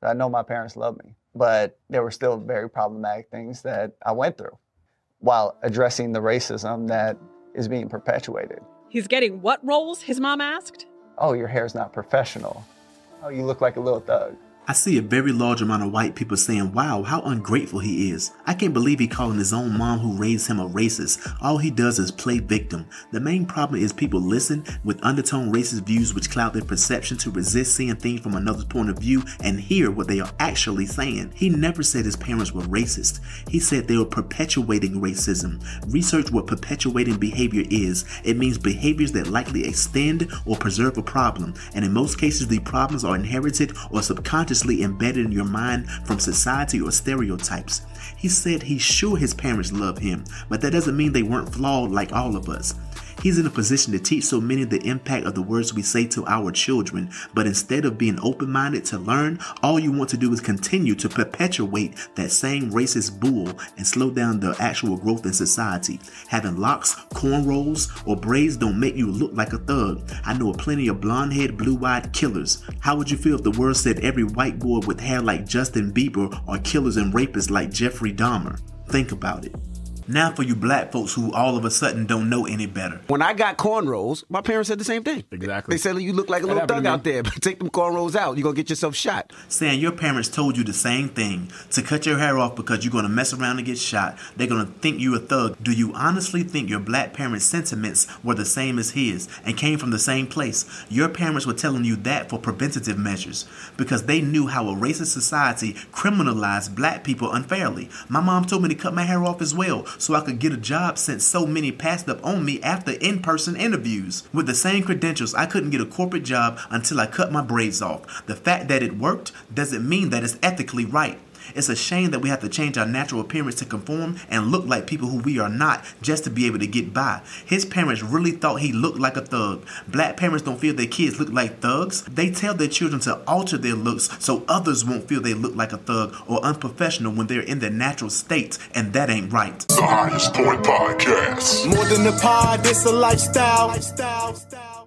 I know my parents love me, but there were still very problematic things that I went through while addressing the racism that is being perpetuated. He's getting what roles, his mom asked? Oh, your hair's not professional. Oh, you look like a little thug. I see a very large amount of white people saying, wow, how ungrateful he is. I can't believe he calling his own mom who raised him a racist. All he does is play victim. The main problem is people listen with undertone racist views which cloud their perception to resist seeing things from another's point of view and hear what they are actually saying. He never said his parents were racist. He said they were perpetuating racism. Research what perpetuating behavior is. It means behaviors that likely extend or preserve a problem. And in most cases, the problems are inherited or subconsciously embedded in your mind from society or stereotypes. He said he's sure his parents love him, but that doesn't mean they weren't flawed like all of us. He's in a position to teach so many the impact of the words we say to our children, but instead of being open-minded to learn, all you want to do is continue to perpetuate that same racist bull and slow down the actual growth in society. Having locks, cornrows, or braids don't make you look like a thug. I know plenty of blonde-haired, blue-eyed killers. How would you feel if the world said every white boy with hair like Justin Bieber are killers and rapists like Jeffrey Dahmer? Think about it. Now for you black folks who all of a sudden don't know any better. When I got cornrows, my parents said the same thing. Exactly. They said, you look like a little thug out there, but take them cornrows out. You're going to get yourself shot. Saying your parents told you the same thing, to cut your hair off because you're going to mess around and get shot. They're going to think you a thug. Do you honestly think your black parents' sentiments were the same as his and came from the same place? Your parents were telling you that for preventative measures because they knew how a racist society criminalized black people unfairly. My mom told me to cut my hair off as well so I could get a job since so many passed up on me after in-person interviews. With the same credentials, I couldn't get a corporate job until I cut my braids off. The fact that it worked doesn't mean that it's ethically right. It's a shame that we have to change our natural appearance to conform and look like people who we are not just to be able to get by. His parents really thought he looked like a thug. Black parents don't feel their kids look like thugs. They tell their children to alter their looks so others won't feel they look like a thug or unprofessional when they're in their natural state, and that ain't right. The Highest Point Podcast. More than a pod, it's a lifestyle.